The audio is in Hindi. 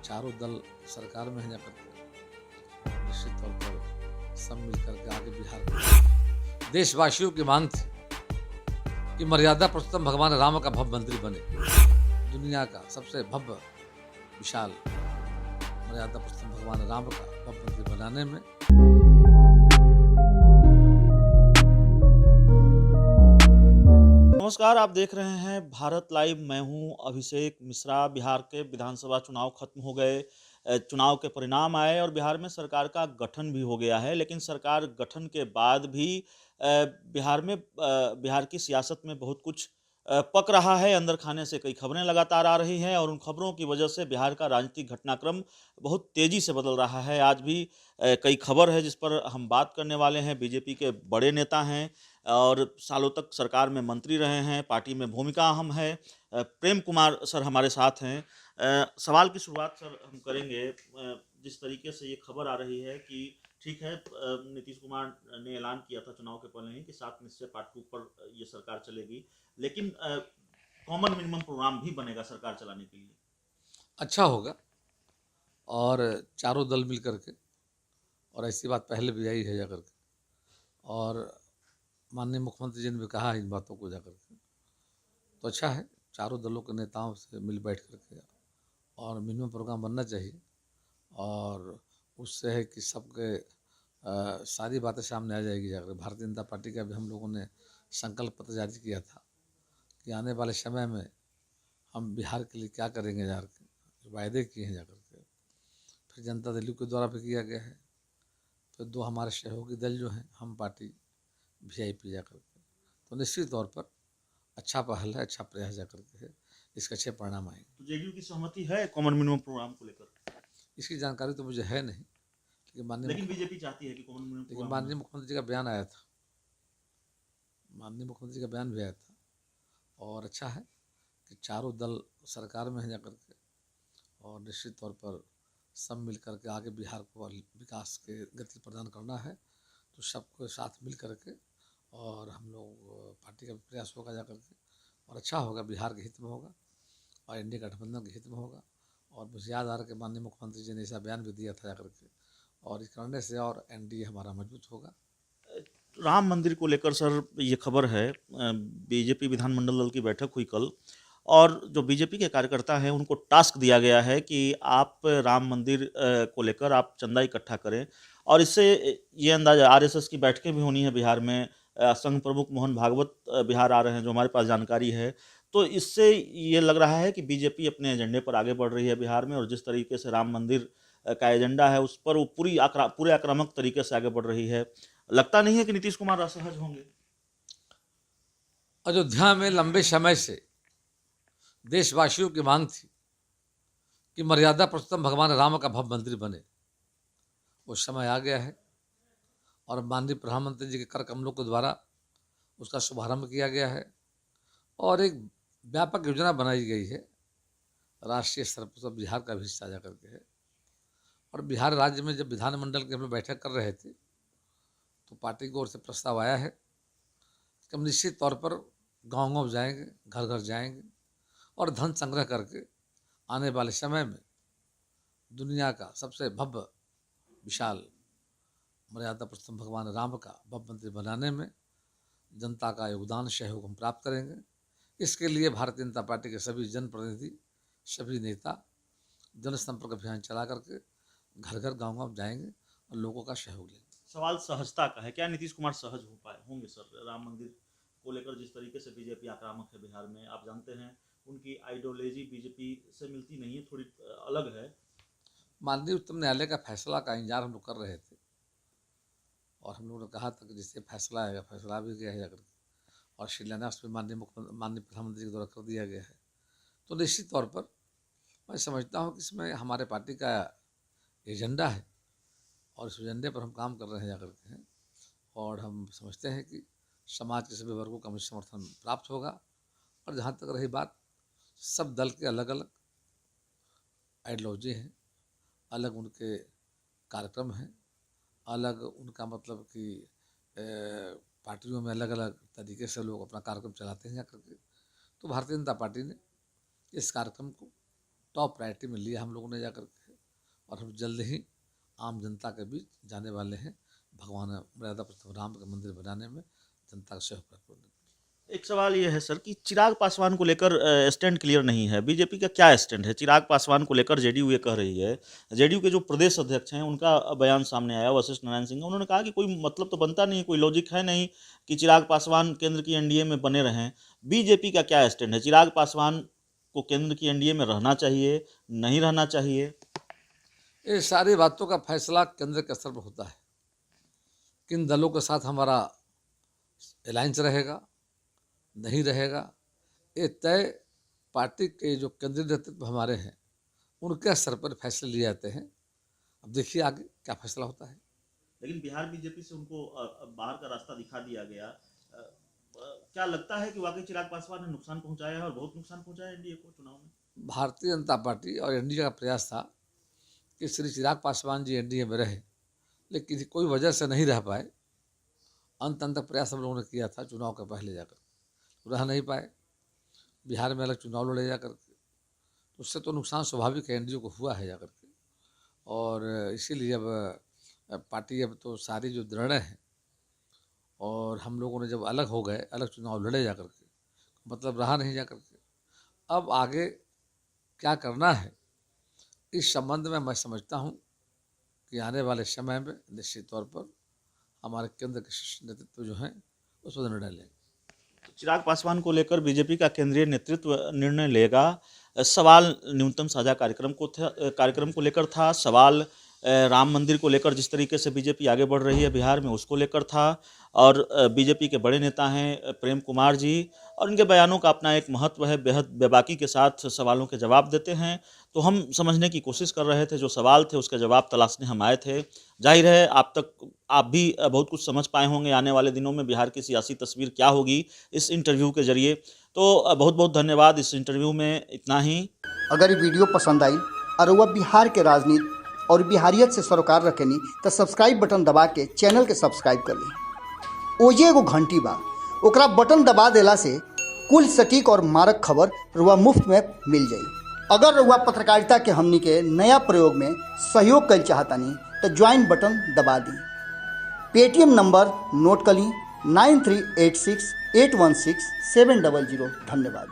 चारों दल सरकार में है जाकर के निश्चित तौर पर सब मिल करके आगे बिहार को देशवासियों की मांग थी कि मर्यादा पुरुषोत्तम भगवान राम का भव्य मंदिर बने। दुनिया का सबसे भव्य विशाल मर्यादा पुरुषोत्तम भगवान राम का भव्य मंदिर बनाने में नमस्कार, आप देख रहे हैं भारत लाइव। मैं हूं अभिषेक मिश्रा। बिहार के विधानसभा चुनाव खत्म हो गए, चुनाव के परिणाम आए और बिहार में सरकार का गठन भी हो गया है। लेकिन सरकार गठन के बाद भी बिहार की सियासत में बहुत कुछ पक रहा है। अंदर खाने से कई खबरें लगातार आ रही हैं और उन खबरों की वजह से बिहार का राजनीतिक घटनाक्रम बहुत तेजी से बदल रहा है। आज भी कई खबर है जिस पर हम बात करने वाले हैं। बीजेपी के बड़े नेता हैं और सालों तक सरकार में मंत्री रहे हैं, पार्टी में भूमिका अहम है। प्रेम कुमार सर हमारे साथ हैं। सवाल की शुरुआत सर हम करेंगे। जिस तरीके से ये खबर आ रही है कि ठीक है, नीतीश कुमार ने ऐलान किया था चुनाव के पहले ही कि 7 निश्चय पार्ट 2 पर ये सरकार चलेगी, लेकिन कॉमन मिनिमम प्रोग्राम भी बनेगा सरकार चलाने के लिए। अच्छा होगा और चारों दल मिल करके, और ऐसी बात पहले भी आई है जाकर के, और माननीय मुख्यमंत्री जी ने भी कहा है इन बातों को जाकर के, तो अच्छा है। चारों दलों के नेताओं से मिल बैठ करके और मिनिमम प्रोग्राम बनना चाहिए, और उससे है कि सबके सारी बातें सामने आ जाएगी जाकर। भारतीय जनता पार्टी का भी हम लोगों ने संकल्प पत्र जारी किया था कि आने वाले समय में हम बिहार के लिए क्या करेंगे जाकर के, वायदे किए हैं जाकर के। फिर जनता दल के द्वारा भी किया गया है। फिर दो हमारे सहयोगी दल जो हैं, हम पार्टी, VIP जाकर के, तो निश्चित तौर पर अच्छा पहल है, अच्छा प्रयास जाकर के है, इसके अच्छे परिणाम आएंगे। तो जेडीयू की सहमति है कॉमन मिनिमम प्रोग्राम को लेकर? इसकी जानकारी तो मुझे है नहीं, लेकिन बीजेपी चाहती है कि कॉमन मिनिमम प्रोग्राम माननीय मुख्यमंत्री जी का बयान आया था, माननीय मुख्यमंत्री का बयान भी आया था, और अच्छा है कि चारों दल सरकार में है जाकर के, और निश्चित तौर पर सब मिल करके आगे बिहार को विकास के गति प्रदान करना है। तो सबको साथ मिल करके और हम लोग पार्टी का भी प्रयास होगा जाकर के, और अच्छा होगा, बिहार के हित में होगा और इंडिया गठबंधन के हित में होगा। और मुझे याद आ रहा है कि माननीय मुख्यमंत्री जी ने ऐसा बयान भी दिया था जाकर के, और इस करने से और NDA हमारा मजबूत होगा। राम मंदिर को लेकर सर ये खबर है, बीजेपी विधानमंडल दल की बैठक हुई कल और जो बीजेपी के कार्यकर्ता हैं उनको टास्क दिया गया है कि आप राम मंदिर को लेकर आप चंदा इकट्ठा करें। और इससे ये अंदाजा, RSS की बैठकें भी होनी है बिहार में, संघ प्रमुख मोहन भागवत बिहार आ रहे हैं जो हमारे पास जानकारी है। तो इससे ये लग रहा है कि बीजेपी अपने एजेंडे पर आगे बढ़ रही है बिहार में, और जिस तरीके से राम मंदिर का एजेंडा है उस पर वो पूरे आक्रामक तरीके से आगे बढ़ रही है। लगता नहीं है कि नीतीश कुमार असहज होंगे? अयोध्या में लंबे समय से देशवासियों की मांग थी कि मर्यादा पुरुषोत्तम भगवान राम का भव्य मंदिर बने। वो समय आ गया है और माननीय प्रधानमंत्री जी के कर कमलों के द्वारा उसका शुभारंभ किया गया है, और एक व्यापक योजना बनाई गई है राष्ट्रीय स्तर पर, तो बिहार का भी हिस्सा जा करके है। और बिहार राज्य में जब विधानमंडल की हम लोग बैठक कर रहे थे तो पार्टी की ओर से प्रस्ताव आया है कि हम निश्चित तौर पर गाँव गाँव जाएंगे, घर घर जाएंगे, और धन संग्रह करके आने वाले समय में दुनिया का सबसे भव्य विशाल मर्यादा पुरुषोत्तम भगवान राम का भव्य मंदिर बनाने में जनता का योगदान, सहयोग हम प्राप्त करेंगे। इसके लिए भारतीय जनता पार्टी के सभी जनप्रतिनिधि, सभी नेता जनसंपर्क अभियान चला करके घर घर गाँव गाँव जाएंगे और लोगों का सहयोग लेंगे। सवाल सहजता का है, क्या नीतीश कुमार सहज हो पाए होंगे सर राम मंदिर को लेकर? जिस तरीके से बीजेपी आक्रामक है बिहार में, आप जानते हैं उनकी आइडियोलॉजी बीजेपी से मिलती नहीं है, थोड़ी अलग है। माननीय उच्चतम न्यायालय का फैसला का इंतजार हम लोग कर रहे थे, और हम लोगों ने कहा था कि जिससे फैसला आएगा, फैसला भी गया है जाकर, और शिलान्यास भी माननीय प्रधानमंत्री के द्वारा कर दिया गया है। तो निश्चित तौर पर मैं समझता हूँ कि इसमें हमारे पार्टी का एजेंडा है, और इस एजेंडे पर हम काम कर रहे हैं जाकर के हैं, और हम समझते हैं कि समाज के सभी वर्गों का मुझे समर्थन प्राप्त होगा। और जहाँ तक रही बात, सब दल के अलग अलग आइडियोलॉजी हैं, अलग उनके कार्यक्रम हैं, अलग उनका मतलब कि पार्टियों में अलग अलग तरीके से लोग अपना कार्यक्रम चलाते हैं जाकर के। तो भारतीय जनता पार्टी ने इस कार्यक्रम को टॉप प्रायोरिटी में लिया हम लोगों ने जाकर के, और हम जल्द ही आम जनता के बीच जाने वाले हैं भगवान मर्यादा पुरुषोत्तम राम का मंदिर बनाने में जनता का सहयोग प्राप्त करने में। एक सवाल ये है सर कि चिराग पासवान को लेकर स्टैंड क्लियर नहीं है। बीजेपी का क्या स्टैंड है चिराग पासवान को लेकर? जेडीयू ये कह रही है, जेडीयू के जो प्रदेश अध्यक्ष हैं उनका बयान सामने आया वशिष्ठ नारायण सिंह का, उन्होंने कहा कि कोई मतलब तो बनता नहीं, कोई लॉजिक है नहीं कि चिराग पासवान केंद्र की एनडीए में बने रहें। बीजेपी का क्या स्टैंड है? चिराग पासवान को केंद्र की एनडीए में रहना चाहिए, नहीं रहना चाहिए? ये सारी बातों का फैसला केंद्र के स्तर पर होता है। किन दलों के साथ हमारा अलायंस रहेगा, नहीं रहेगा, ये तय पार्टी के जो केंद्रीय नेतृत्व हमारे हैं उनके स्तर पर फैसले लिए जाते हैं। अब देखिए आगे क्या फैसला होता है। लेकिन बिहार बीजेपी से उनको बाहर का रास्ता दिखा दिया गया। क्या लगता है कि वाकई चिराग पासवान ने नुकसान पहुंचाया है और बहुत नुकसान पहुंचाया एनडीए को चुनाव में? भारतीय जनता पार्टी और एनडीए का प्रयास था कि श्री चिराग पासवान जी एनडीए में रहे, लेकिन कोई वजह से नहीं रह पाए। अंत तक प्रयास हम लोगों ने किया था चुनाव के पहले जाकर, रह नहीं पाए। बिहार में अलग चुनाव लड़े जाकर के, उससे तो नुकसान स्वाभाविक है, एनडीए को हुआ है जाकर के। और इसीलिए अब पार्टी अब तो सारी जो निर्णय हैं, और हम लोगों ने जब अलग हो गए, अलग चुनाव लड़े जाकर के, मतलब रहा नहीं जाकर के। अब आगे क्या करना है इस संबंध में मैं समझता हूँ कि आने वाले समय में निश्चित तौर पर हमारे केंद्र के नेतृत्व जो हैं उस पर निर्णय लेंगे। चिराग पासवान को लेकर बीजेपी का केंद्रीय नेतृत्व निर्णय लेगा। सवाल न्यूनतम साझा कार्यक्रम को लेकर था, सवाल राम मंदिर को लेकर जिस तरीके से बीजेपी आगे बढ़ रही है बिहार में उसको लेकर था, और बीजेपी के बड़े नेता हैं प्रेम कुमार जी, और इनके बयानों का अपना एक महत्व है, बेहद बेबाकी के साथ सवालों के जवाब देते हैं। तो हम समझने की कोशिश कर रहे थे, जो सवाल थे उसके जवाब तलाशने हम आए थे। जाहिर है आप भी बहुत कुछ समझ पाए होंगे आने वाले दिनों में बिहार की सियासी तस्वीर क्या होगी इस इंटरव्यू के जरिए। तो बहुत बहुत धन्यवाद। इस इंटरव्यू में इतना ही। अगर ये वीडियो पसंद आई और वह बिहार के राजनीति और बिहारियत से सरोकार रखेनी तो सब्सक्राइब बटन दबा के चैनल के सब्सक्राइब कर ली। ओजे एगो घंटी बा, ओकरा बटन दबा देला से कुल सटीक और मारक खबर रुआ मुफ्त में मिल जाई। अगर रुआ पत्रकारिता के हमनी के नया प्रयोग में सहयोग कर चाहतानी तो ज्वाइन बटन दबा दी। पेटीएम नंबर नोट कर ली 9386816700। धन्यवाद।